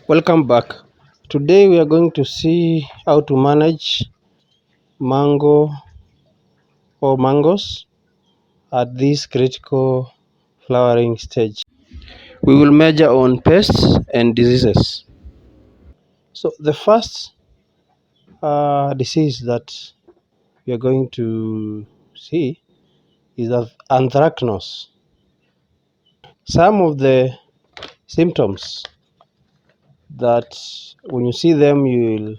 Welcome back. Today we are going to see how to manage mango or mangoes at this critical flowering stage. We will measure on pests and diseases. So the first disease that we are going to see is anthracnose. Some of the symptoms that when you see them you will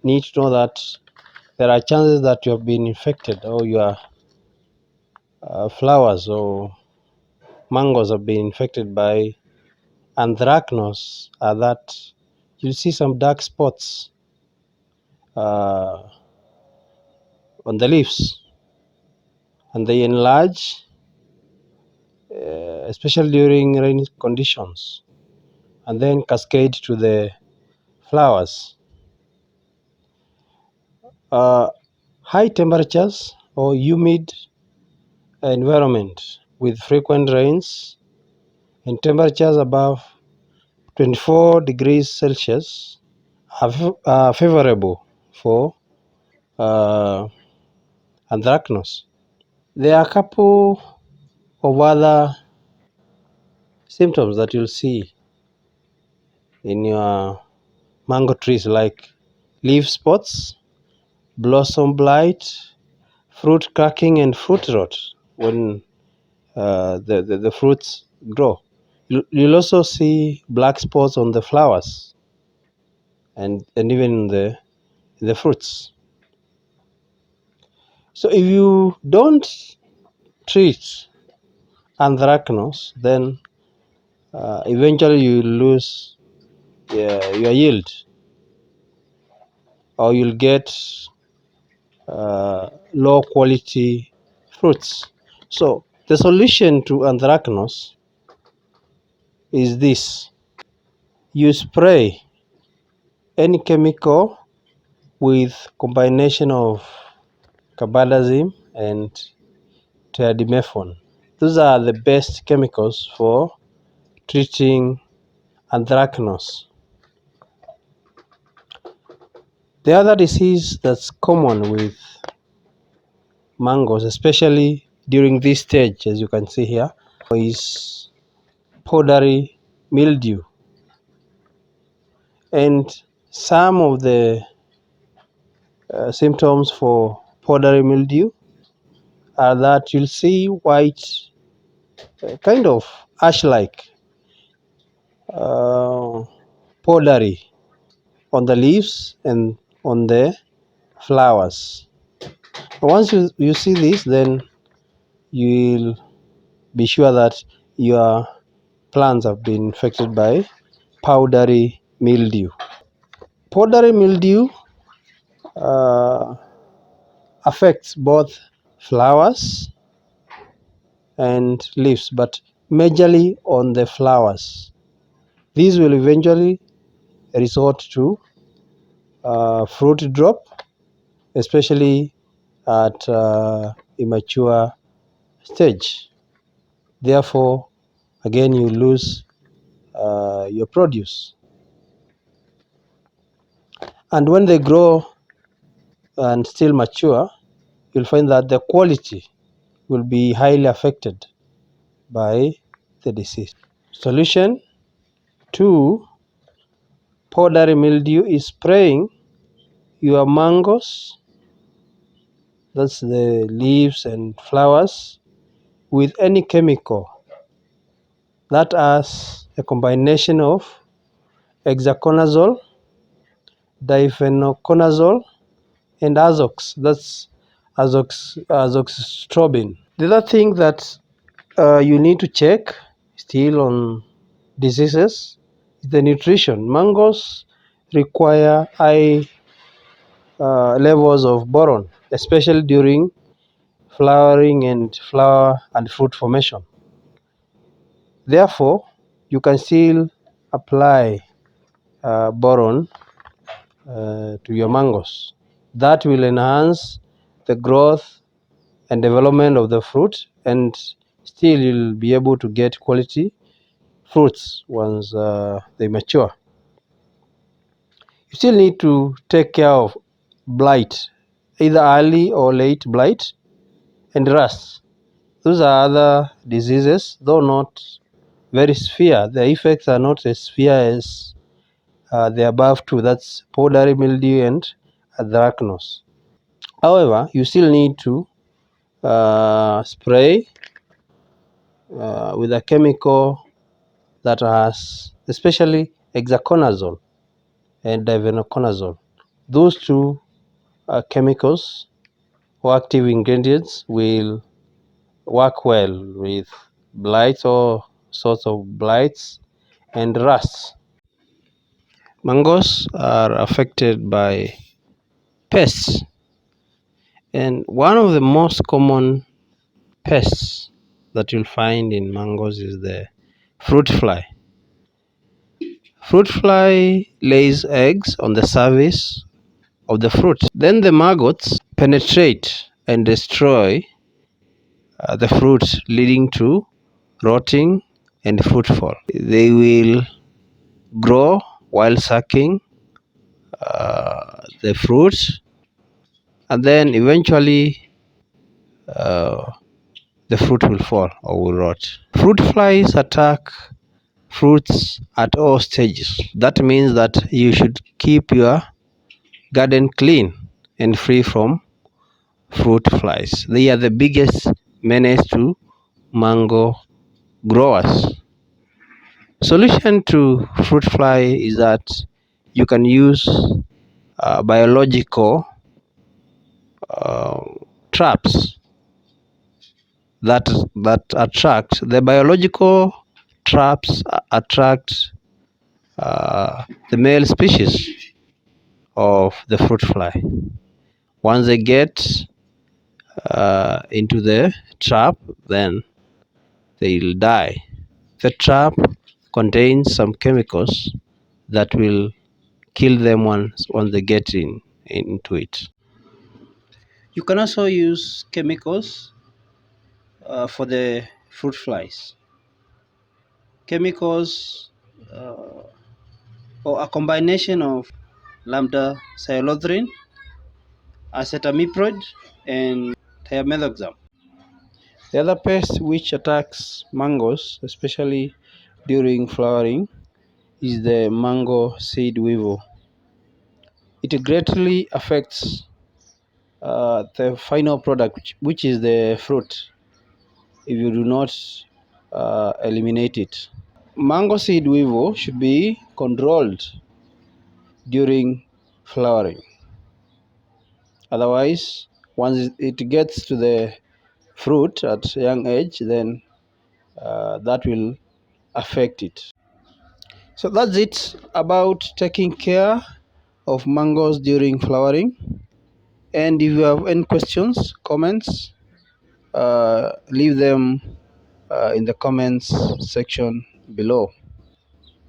need to know that there are chances that you have been infected or your flowers or mangoes have been infected by anthracnose are that you see some dark spots uh, on the leaves and they enlarge, especially during rainy conditions, and then cascade to the flowers. Uh, High temperatures or humid environment with frequent rains and temperatures above 24 degrees Celsius are favorable for uh, anthracnose. There are a couple of other symptoms that you'll see in your mango trees like leaf spots, blossom blight, fruit cracking, and fruit rot when the fruits grow. You'll also see black spots on the flowers and even in the fruits. So if you don't treat anthracnose, then eventually you will lose your yield, or you'll get low quality fruits. So the solution to anthracnose is this: you spray any chemical with combination of carbendazim and triadimethaone. Those are the best chemicals for treating anthracnose. The other disease that's common with mangoes, especially during this stage, as you can see here, is powdery mildew. And some of the symptoms for powdery mildew are that you'll see white, kind of ash-like uh, powdery on the leaves and on the flowers. Once you see this, then you'll be sure that your plants have been infected by powdery mildew. Powdery mildew uh, affects both flowers and leaves, but majorly on the flowers. These will eventually resort to fruit drop, especially at immature stage. Therefore, again, you lose your produce. And when they grow and still mature, you'll find that the quality will be highly affected by the disease. Solution to powdery mildew is spraying your mangoes, that's the leaves and flowers, with any chemical that has a combination of hexaconazole, difenoconazole, and azox, that's azoxystrobin. The other thing that you need to check still on diseases is the nutrition. Mangoes require high levels of boron, especially during flowering and flower and fruit formation. Therefore, you can still apply boron to your mangoes. That will enhance the growth and development of the fruit, and still you'll be able to get quality fruits once they mature. You still need to take care of blight, either early or late blight, and rust. Those are other diseases, though not very severe. The effects are not as severe as the above two, that's powdery mildew and anthracnose. However, you still need to spray with a chemical that has especially hexaconazole and divenoconazole. Those two chemicals or active ingredients will work well with blights or sorts of blights and rusts. Mangoes are affected by pests, and one of the most common pests that you'll find in mangoes is the fruit fly. Fruit fly lays eggs on the surface of the fruit. Then the maggots penetrate and destroy the fruit, leading to rotting and fruit fall. They will grow while sucking the fruit, and then eventually uh, the fruit will fall or will rot. Fruit flies attack fruits at all stages. That means that you should keep your garden clean and free from fruit flies. They are the biggest menace to mango growers. Solution to fruit fly is that you can use biological uh, traps that attract. The biological traps attract the male species of the fruit fly. Once they get into the trap, then they'll die. The trap contains some chemicals that will kill them once they get into it. You can also use chemicals for the fruit flies. Chemicals or a combination of lambda cyhalothrin, acetamiprid, and thiamethoxam. The other pest which attacks mangoes, especially during flowering, is the mango seed weevil. It greatly affects the final product, which is the fruit, if you do not eliminate it. Mango seed weevil should be controlled during flowering. Otherwise, once it gets to the fruit at a young age, then that will affect it. So that's it about taking care of mangoes during flowering. And if you have any questions, comments, leave them in the comments section below.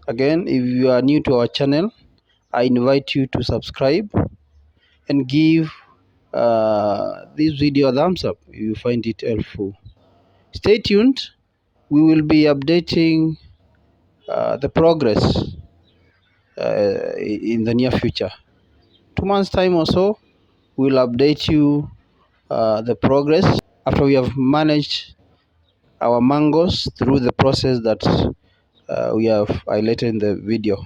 Again, if you are new to our channel, I invite you to subscribe and give this video a thumbs up if you find it helpful. Stay tuned. We will be updating the progress in the near future. 2 months time or so, we'll update you the progress after we have managed our mangoes through the process that we have highlighted in the video.